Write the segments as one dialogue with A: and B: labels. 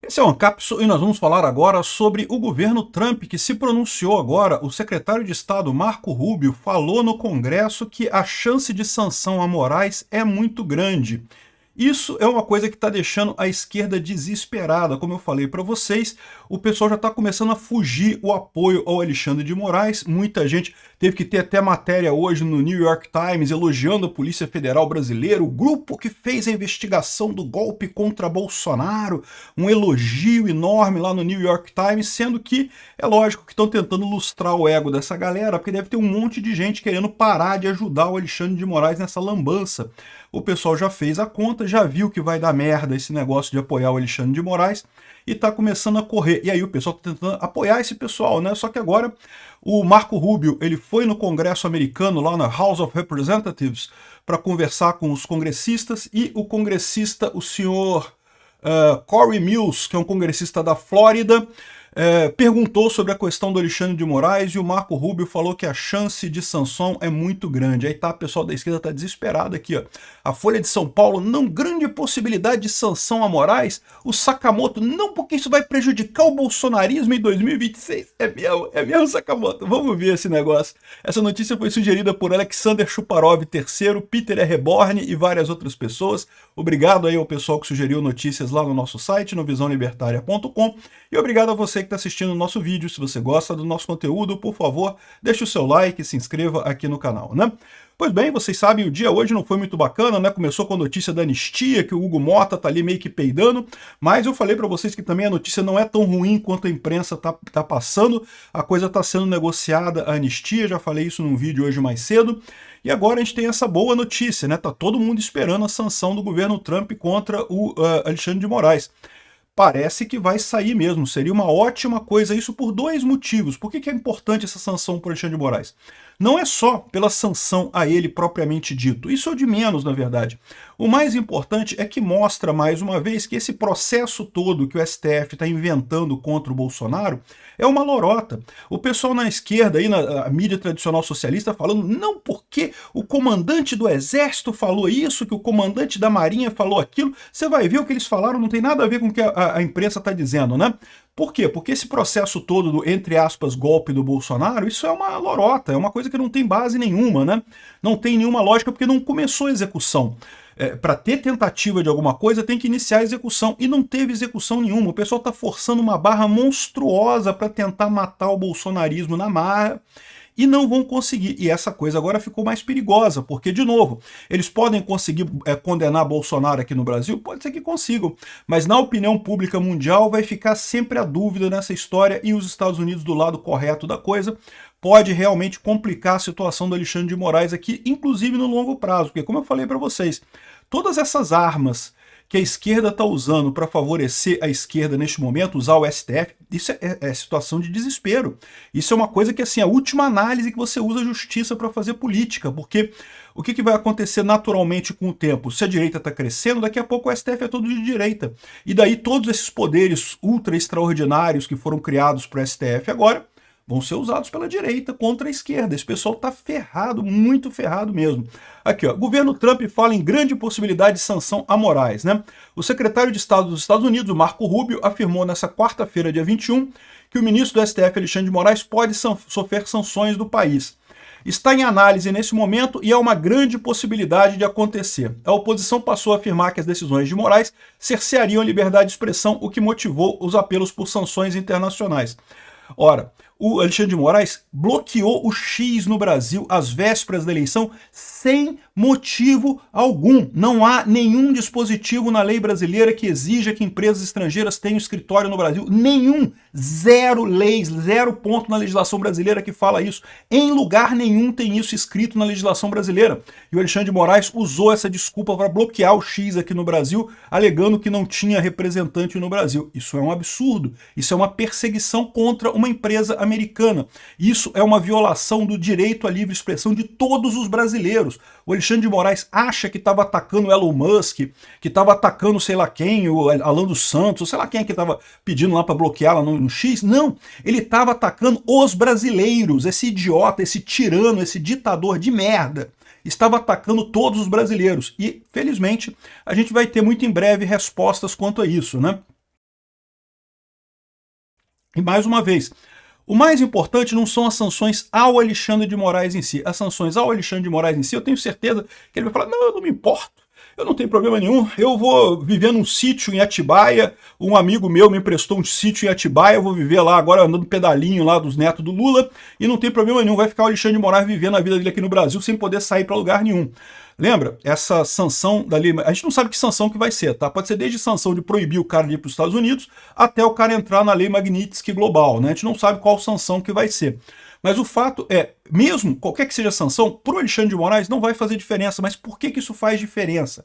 A: Esse é o Ancapsu e nós vamos falar agora sobre o governo Trump, que se pronunciou agora. O secretário de Estado Marco Rubio falou no Congresso que a chance de sanção a Moraes é muito grande. Isso é uma coisa que está deixando a esquerda desesperada. Como eu falei para vocês, o pessoal já está começando a fugir o apoio ao Alexandre de Moraes. Muita gente teve que ter até matéria hoje no New York Times elogiando a Polícia Federal Brasileira, o grupo que fez a investigação do golpe contra Bolsonaro, um elogio enorme lá no New York Times, sendo que é lógico que estão tentando lustrar o ego dessa galera, porque deve ter um monte de gente querendo parar de ajudar o Alexandre de Moraes nessa lambança. O pessoal já fez a conta, já viu que vai dar merda esse negócio de apoiar o Alexandre de Moraes e está começando a correr. E aí o pessoal está tentando apoiar esse pessoal, né? Só que agora o Marco Rubio, ele foi no Congresso americano, lá na House of Representatives, para conversar com os congressistas, e o congressista, o senhor Corey Mills, que é um congressista da Flórida, perguntou sobre a questão do Alexandre de Moraes e o Marco Rubio falou que a chance de sanção é muito grande. Aí tá, o pessoal da esquerda tá desesperado aqui, ó. A Folha de São Paulo, não grande possibilidade de sanção a Moraes. O Sakamoto, não, porque isso vai prejudicar o bolsonarismo em 2026. É mesmo, Sakamoto? Vamos ver esse negócio. Essa notícia foi sugerida por Alexander Chuparov III, Peter R. Reborn e várias outras pessoas. Obrigado aí ao pessoal que sugeriu notícias lá no nosso site, no visãolibertaria.com, e obrigado a você que está assistindo o nosso vídeo. Se você gosta do nosso conteúdo, por favor, deixe o seu like e se inscreva aqui no canal, né? Pois bem, vocês sabem, o dia hoje não foi muito bacana, né? Começou com a notícia da anistia, que o Hugo Mota tá ali meio que peidando, mas eu falei para vocês que também a notícia não é tão ruim quanto a imprensa tá passando, a coisa tá sendo negociada, a anistia, já falei isso num vídeo hoje mais cedo, e agora a gente tem essa boa notícia, né? Tá todo mundo esperando a sanção do governo Trump contra o Alexandre de Moraes. Parece que vai sair mesmo, seria uma ótima coisa isso por dois motivos. Por que é importante essa sanção para Alexandre de Moraes? Não é só pela sanção a ele propriamente dito, isso é o de menos, na verdade. O mais importante é que mostra, mais uma vez, que esse processo todo que o STF está inventando contra o Bolsonaro é uma lorota. O pessoal na esquerda, aí na mídia tradicional socialista, falando, não, porque o comandante do exército falou isso, que o comandante da marinha falou aquilo. Você vai ver o que eles falaram, não tem nada a ver com o que a imprensa está dizendo, né? Por quê? Porque esse processo todo do, entre aspas, golpe do Bolsonaro, isso é uma lorota, é uma coisa que não tem base nenhuma, né? Não tem nenhuma lógica porque não começou a execução. Para ter tentativa de alguma coisa, tem que iniciar a execução. E não teve execução nenhuma. O pessoal está forçando uma barra monstruosa para tentar matar o bolsonarismo na marra. E não vão conseguir. E essa coisa agora ficou mais perigosa, porque, de novo, eles podem conseguir condenar Bolsonaro aqui no Brasil? Pode ser que consigam. Mas na opinião pública mundial vai ficar sempre a dúvida nessa história, e os Estados Unidos do lado correto da coisa pode realmente complicar a situação do Alexandre de Moraes aqui, inclusive no longo prazo. Porque, como eu falei para vocês, todas essas armas que a esquerda está usando para favorecer a esquerda neste momento, usar o STF, isso é situação de desespero. Isso é uma coisa que, assim, a última análise que você usa a justiça para fazer política, porque o que vai acontecer naturalmente com o tempo? Se a direita está crescendo, daqui a pouco o STF é todo de direita. E daí todos esses poderes ultra extraordinários que foram criados para o STF agora vão ser usados pela direita contra a esquerda. Esse pessoal está ferrado, muito ferrado mesmo. Aqui, ó, governo Trump fala em grande possibilidade de sanção a Moraes, né? O secretário de Estado dos Estados Unidos, Marco Rubio, afirmou nessa quarta-feira, dia 21, que o ministro do STF, Alexandre de Moraes, pode sofrer sanções do país. Está em análise nesse momento e é uma grande possibilidade de acontecer. A oposição passou a afirmar que as decisões de Moraes cerceariam a liberdade de expressão, o que motivou os apelos por sanções internacionais. Ora, o Alexandre de Moraes bloqueou o X no Brasil às vésperas da eleição sem motivo algum. Não há nenhum dispositivo na lei brasileira que exija que empresas estrangeiras tenham escritório no Brasil. Nenhum. Zero leis, zero ponto na legislação brasileira que fala isso. Em lugar nenhum tem isso escrito na legislação brasileira. E o Alexandre de Moraes usou essa desculpa para bloquear o X aqui no Brasil, alegando que não tinha representante no Brasil. Isso é um absurdo. Isso é uma perseguição contra uma empresa americana. Isso é uma violação do direito à livre expressão de todos os brasileiros. O Alexandre de Moraes acha que estava atacando o Elon Musk, que estava atacando sei lá quem, o Alan dos Santos, sei lá quem é que estava pedindo lá para bloquear lá no X. Não, ele estava atacando os brasileiros, esse idiota, esse tirano, esse ditador de merda. Estava atacando todos os brasileiros. E, felizmente, a gente vai ter muito em breve respostas quanto a isso, né? E mais uma vez, o mais importante não são as sanções ao Alexandre de Moraes em si. As sanções ao Alexandre de Moraes em si, eu tenho certeza que ele vai falar, não, eu não me importo, eu não tenho problema nenhum, eu vou viver num sítio em Atibaia, um amigo meu me emprestou um sítio em Atibaia, eu vou viver lá agora andando pedalinho lá dos netos do Lula, e não tem problema nenhum, vai ficar o Alexandre de Moraes vivendo a vida dele aqui no Brasil sem poder sair para lugar nenhum. Lembra? Essa sanção da lei, a gente não sabe que sanção que vai ser, tá? Pode ser desde sanção de proibir o cara de ir para os Estados Unidos até o cara entrar na lei Magnitsky global, né? A gente não sabe qual sanção que vai ser. Mas o fato é, mesmo qualquer que seja a sanção, para o Alexandre de Moraes não vai fazer diferença. Mas por que isso faz diferença?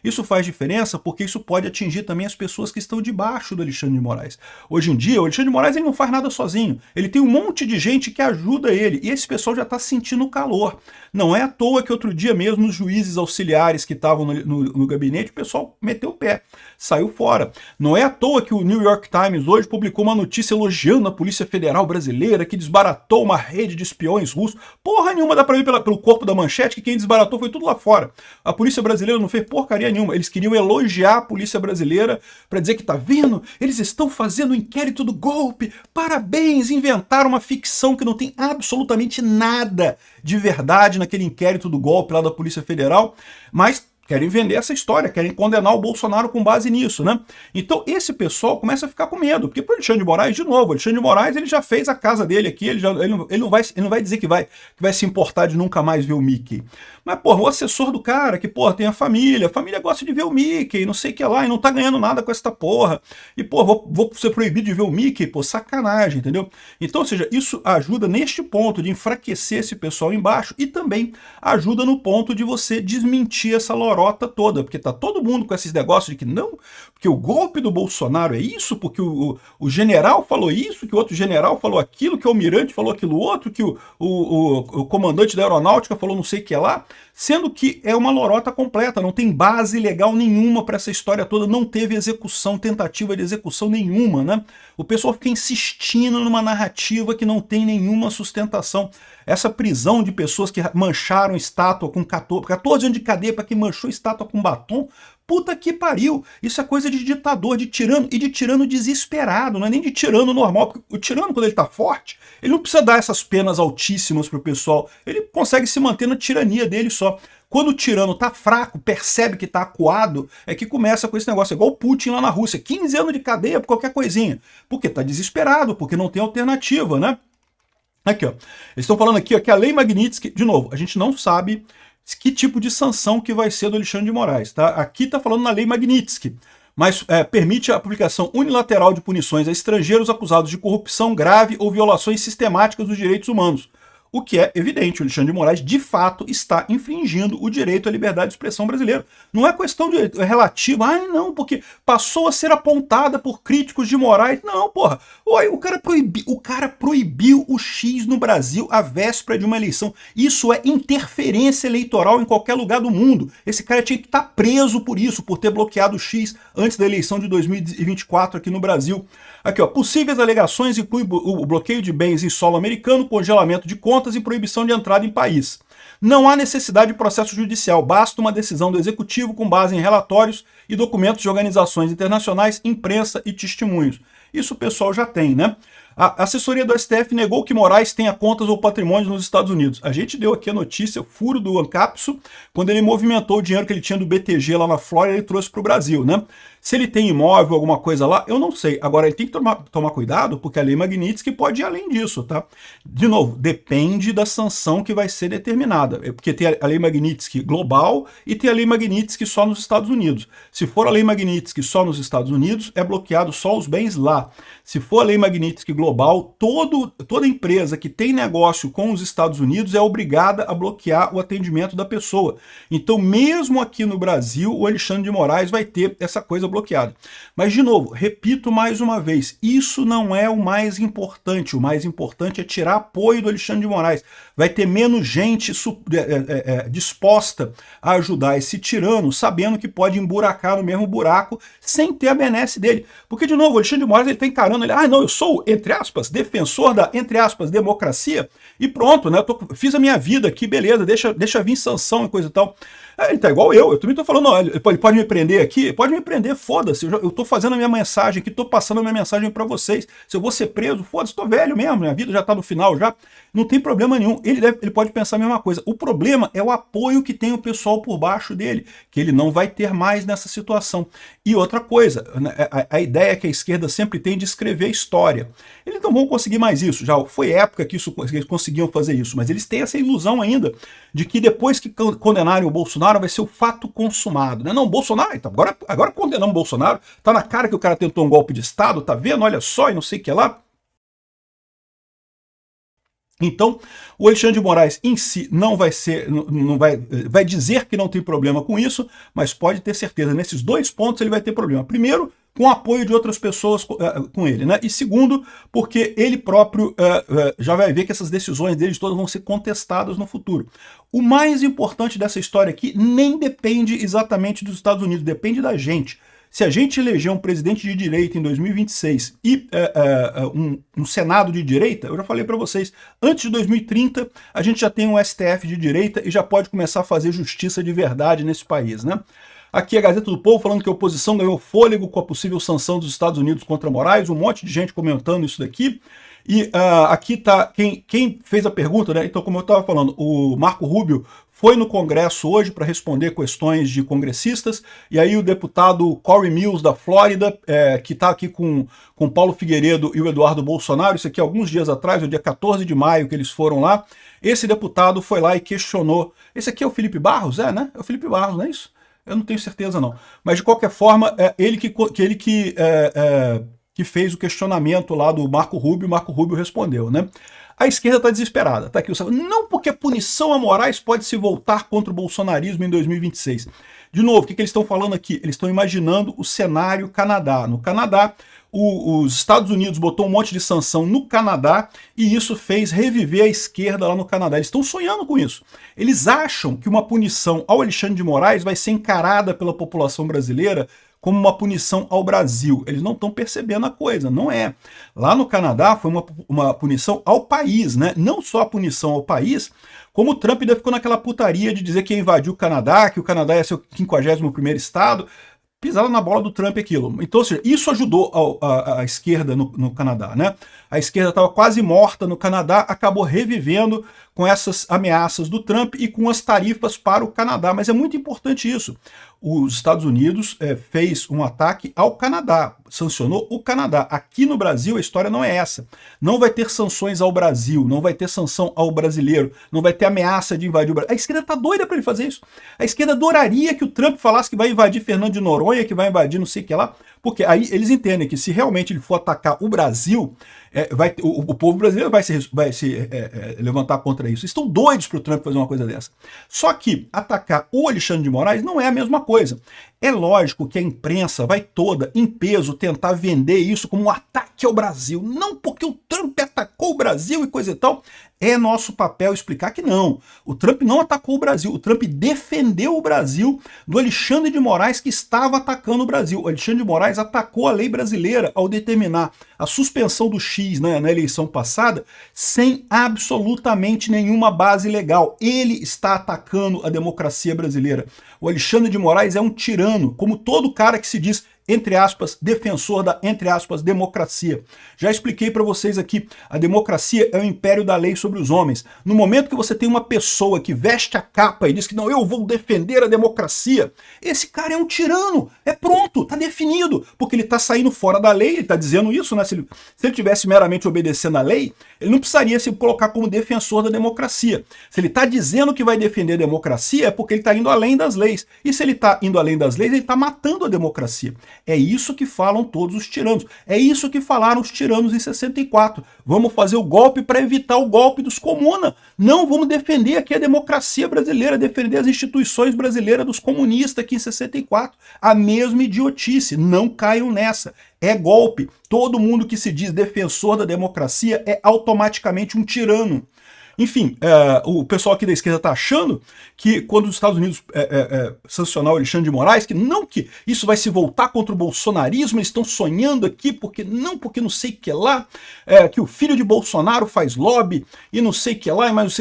A: Isso faz diferença porque isso pode atingir também as pessoas que estão debaixo do Alexandre de Moraes. Hoje em dia, o Alexandre de Moraes ele não faz nada sozinho. Ele tem um monte de gente que ajuda ele. E esse pessoal já está sentindo o calor. Não é à toa que outro dia mesmo os juízes auxiliares que estavam no gabinete, o pessoal meteu o pé, saiu fora. Não é à toa que o New York Times hoje publicou uma notícia elogiando a Polícia Federal brasileira que desbaratou uma rede de espiões russos. Porra nenhuma, dá pra ver pelo corpo da manchete que quem desbaratou foi tudo lá fora. A polícia brasileira não fez porcaria nenhuma. Eles queriam elogiar a polícia brasileira para dizer que tá vendo? Eles estão fazendo o inquérito do golpe. Parabéns, inventaram uma ficção que não tem absolutamente nada de verdade naquele inquérito do golpe lá da Polícia Federal, mas querem vender essa história, querem condenar o Bolsonaro com base nisso, né? Então esse pessoal começa a ficar com medo, porque pro Alexandre de Moraes, de novo, o Alexandre de Moraes ele já fez a casa dele aqui, ele não vai dizer que vai se importar de nunca mais ver o Mickey. Mas, porra, o assessor do cara, que, porra, tem a família gosta de ver o Mickey, não sei o que lá, e não tá ganhando nada com essa porra. E, porra, vou ser proibido de ver o Mickey, pô, sacanagem, entendeu? Então, ou seja, isso ajuda neste ponto de enfraquecer esse pessoal embaixo e também ajuda no ponto de você desmentir essa lorota toda, porque tá todo mundo com esses negócios de que não, porque o golpe do Bolsonaro é isso, porque o general falou isso, que o outro general falou aquilo, que o almirante falou aquilo outro, que o comandante da aeronáutica falou não sei o que lá, sendo que é uma lorota completa, não tem base legal nenhuma para essa história toda, não teve execução, tentativa de execução nenhuma, né? O pessoal fica insistindo numa narrativa que não tem nenhuma sustentação. Essa prisão de pessoas que mancharam estátua com 14 anos de cadeia para quem manchou estátua com batom, puta que pariu, isso é coisa de ditador, de tirano, e de tirano desesperado, não é nem de tirano normal, porque o tirano, quando ele tá forte, ele não precisa dar essas penas altíssimas pro pessoal, ele consegue se manter na tirania dele só. Quando o tirano tá fraco, percebe que tá acuado, é que começa com esse negócio, é igual o Putin lá na Rússia, 15 anos de cadeia por qualquer coisinha, porque tá desesperado, porque não tem alternativa, né? Aqui, ó, eles estão falando aqui ó, que a lei Magnitsky, de novo, a gente não sabe que tipo de sanção que vai ser do Alexandre de Moraes, tá? Aqui está falando na lei Magnitsky, mas permite a aplicação unilateral de punições a estrangeiros acusados de corrupção grave ou violações sistemáticas dos direitos humanos. O que é evidente, o Alexandre de Moraes de fato está infringindo o direito à liberdade de expressão brasileiro. Não é questão de relativa, não, porque passou a ser apontada por críticos de Moraes. Não, porra, o cara proibiu o X no Brasil à véspera de uma eleição. Isso é interferência eleitoral em qualquer lugar do mundo. Esse cara tinha que estar preso por isso, por ter bloqueado o X antes da eleição de 2024 aqui no Brasil. Aqui, ó, possíveis alegações incluem o bloqueio de bens em solo americano, congelamento de contas e proibição de entrada em país. Não há necessidade de processo judicial, basta uma decisão do executivo com base em relatórios e documentos de organizações internacionais, imprensa e testemunhos. Isso o pessoal já tem, né? A assessoria do STF negou que Moraes tenha contas ou patrimônios nos Estados Unidos. A gente deu aqui a notícia, o furo do Ancapso, quando ele movimentou o dinheiro que ele tinha do BTG lá na Flórida e trouxe para o Brasil, né? Se ele tem imóvel, alguma coisa lá, eu não sei. Agora, ele tem que tomar cuidado, porque a lei Magnitsky pode ir além disso, tá? De novo, depende da sanção que vai ser determinada. Porque tem a lei Magnitsky global e tem a lei Magnitsky só nos Estados Unidos. Se for a lei Magnitsky só nos Estados Unidos, é bloqueado só os bens lá. Se for a lei Magnitsky global, toda empresa que tem negócio com os Estados Unidos é obrigada a bloquear o atendimento da pessoa. Então, mesmo aqui no Brasil, o Alexandre de Moraes vai ter essa coisa bloqueada. Mas, de novo, repito mais uma vez, isso não é o mais importante. O mais importante é tirar apoio do Alexandre de Moraes. Vai ter menos gente disposta a ajudar esse tirano, sabendo que pode emburacar no mesmo buraco sem ter a benesse dele. Porque, de novo, o Alexandre de Moraes ele está encarando, não, eu sou, entre aspas, defensor da, entre aspas, democracia, e pronto, né? Fiz a minha vida aqui, beleza, deixa vir sanção e coisa e tal. Ele tá igual eu também tô falando, não, ele pode me prender aqui, pode me prender, foda-se, eu tô fazendo a minha mensagem aqui, tô passando a minha mensagem para vocês. Se eu vou ser preso, foda-se, tô velho mesmo, minha vida já tá no final já, não tem problema nenhum. Ele pode pensar a mesma coisa. O problema é o apoio que tem o pessoal por baixo dele, que ele não vai ter mais nessa situação. E outra coisa, a ideia que a esquerda sempre tem de escrever a história. Eles não vão conseguir mais isso, já foi época que eles conseguiam fazer isso, mas eles têm essa ilusão ainda de que depois que condenarem o Bolsonaro vai ser o fato consumado, né? Não, Bolsonaro, então, agora condenamos o Bolsonaro, tá na cara que o cara tentou um golpe de Estado, tá vendo? Olha só, e não sei o que lá. Então, o Alexandre de Moraes em si não vai ser, vai dizer que não tem problema com isso, mas pode ter certeza, nesses dois pontos ele vai ter problema. Primeiro, com o apoio de outras pessoas com ele, né? E segundo, porque ele próprio já vai ver que essas decisões deles todas vão ser contestadas no futuro. O mais importante dessa história aqui nem depende exatamente dos Estados Unidos, depende da gente. Se a gente eleger um presidente de direita em 2026 e um Senado de direita, eu já falei para vocês, antes de 2030 a gente já tem um STF de direita e já pode começar a fazer justiça de verdade nesse país, né? Aqui a Gazeta do Povo falando que a oposição ganhou fôlego com a possível sanção dos Estados Unidos contra Moraes, um monte de gente comentando isso daqui. E aqui tá quem fez a pergunta, né? Então, como eu estava falando, o Marco Rubio foi no Congresso hoje para responder questões de congressistas, e aí o deputado Corey Mills, da Flórida, que está aqui com Paulo Figueiredo e o Eduardo Bolsonaro, isso aqui alguns dias atrás, no dia 14 de maio que eles foram lá, esse deputado foi lá e questionou. Esse aqui é o Felipe Barros, né? É o Felipe Barros, não é isso? Eu não tenho certeza não. Mas de qualquer forma, ele que fez o questionamento lá do Marco Rubio, o Marco Rubio respondeu, né? A esquerda está desesperada, tá aqui, não porque a punição a Moraes pode se voltar contra o bolsonarismo em 2026. De novo, o que eles estão falando aqui? Eles estão imaginando o cenário Canadá. No Canadá, os Estados Unidos botou um monte de sanção no Canadá e isso fez reviver a esquerda lá no Canadá. Eles estão sonhando com isso. Eles acham que uma punição ao Alexandre de Moraes vai ser encarada pela população brasileira como uma punição ao Brasil. Eles não estão percebendo a coisa, não é. Lá no Canadá foi uma punição ao país, né? Não só a punição ao país, como o Trump ainda ficou naquela putaria de dizer que ia invadir o Canadá, que o Canadá ia ser o 51º estado. Pisaram na bola do Trump aquilo. Então, ou seja, isso ajudou a esquerda no Canadá, né? A esquerda estava quase morta no Canadá, acabou revivendo com essas ameaças do Trump e com as tarifas para o Canadá. Mas é muito importante isso. Os Estados Unidos fez um ataque ao Canadá, sancionou o Canadá. Aqui no Brasil a história não é essa. Não vai ter sanções ao Brasil, não vai ter sanção ao brasileiro, não vai ter ameaça de invadir o Brasil. A esquerda está doida para ele fazer isso. A esquerda adoraria que o Trump falasse que vai invadir Fernando de Noronha, que vai invadir não sei o que lá, porque aí eles entendem que se realmente ele for atacar o Brasil, o povo brasileiro vai se levantar contra isso. Estão doidos para o Trump fazer uma coisa dessa. Só que atacar o Alexandre de Moraes não é a mesma coisa. É lógico que a imprensa vai toda, em peso, tentar vender isso como um ataque ao Brasil. Não porque o Trump atacou o Brasil e coisa e tal. É nosso papel explicar que não. O Trump não atacou o Brasil. O Trump defendeu o Brasil do Alexandre de Moraes que estava atacando o Brasil. O Alexandre de Moraes atacou a lei brasileira ao determinar a suspensão do X, né, na eleição passada sem absolutamente nenhuma base legal. Ele está atacando a democracia brasileira. O Alexandre de Moraes é um tirano, como todo cara que se diz, entre aspas, defensor da, entre aspas, democracia. Já expliquei para vocês aqui, a democracia é o império da lei sobre os homens. No momento que você tem uma pessoa que veste a capa e diz que não, eu vou defender a democracia, esse cara é um tirano, é pronto, tá definido, porque ele tá saindo fora da lei, ele tá dizendo isso, né? Se ele tivesse meramente obedecendo a lei, ele não precisaria se colocar como defensor da democracia. Se ele tá dizendo que vai defender a democracia, é porque ele tá indo além das leis. E se ele tá indo além das leis, ele tá matando a democracia. É isso que falam todos os tiranos. É isso que falaram os tiranos em 64. Vamos fazer o golpe para evitar o golpe dos comunas. Não, vamos defender aqui a democracia brasileira, defender as instituições brasileiras dos comunistas aqui em 64. A mesma idiotice. Não caiam nessa. É golpe. Todo mundo que se diz defensor da democracia é automaticamente um tirano. Enfim, o pessoal aqui da esquerda está achando que quando os Estados Unidos sancionar o Alexandre de Moraes, que isso vai se voltar contra o bolsonarismo, eles estão sonhando aqui, porque não sei o que lá, que o filho de Bolsonaro faz lobby e não sei o que lá, mas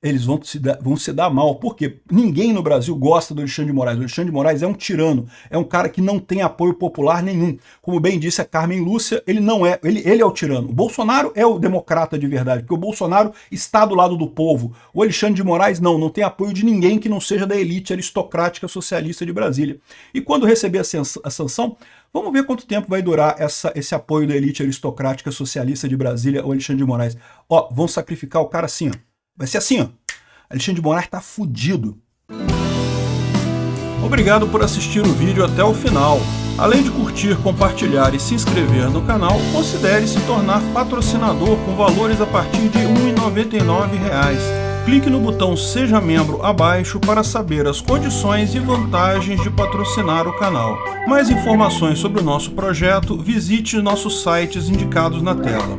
A: eles vão se dar mal. Por quê? Ninguém no Brasil gosta do Alexandre de Moraes. O Alexandre de Moraes é um tirano, é um cara que não tem apoio popular nenhum. Como bem disse a Carmen Lúcia, ele não é, ele é o tirano. O Bolsonaro é o democrata de verdade, porque o Bolsonaro está do lado do povo. O Alexandre de Moraes não tem apoio de ninguém que não seja da elite aristocrática socialista de Brasília. E quando receber a sanção, vamos ver quanto tempo vai durar esse apoio da elite aristocrática socialista de Brasília ao Alexandre de Moraes. Ó, vão sacrificar o cara assim, ó. Vai ser assim, ó. Alexandre de Moraes tá fudido. Obrigado por assistir o vídeo até o final. Além de curtir, compartilhar e se inscrever no canal, considere se tornar patrocinador com valores a partir de R$ 1,99. Clique no botão Seja Membro abaixo para saber as condições e vantagens de patrocinar o canal. Mais informações sobre o nosso projeto, visite nossos sites indicados na tela.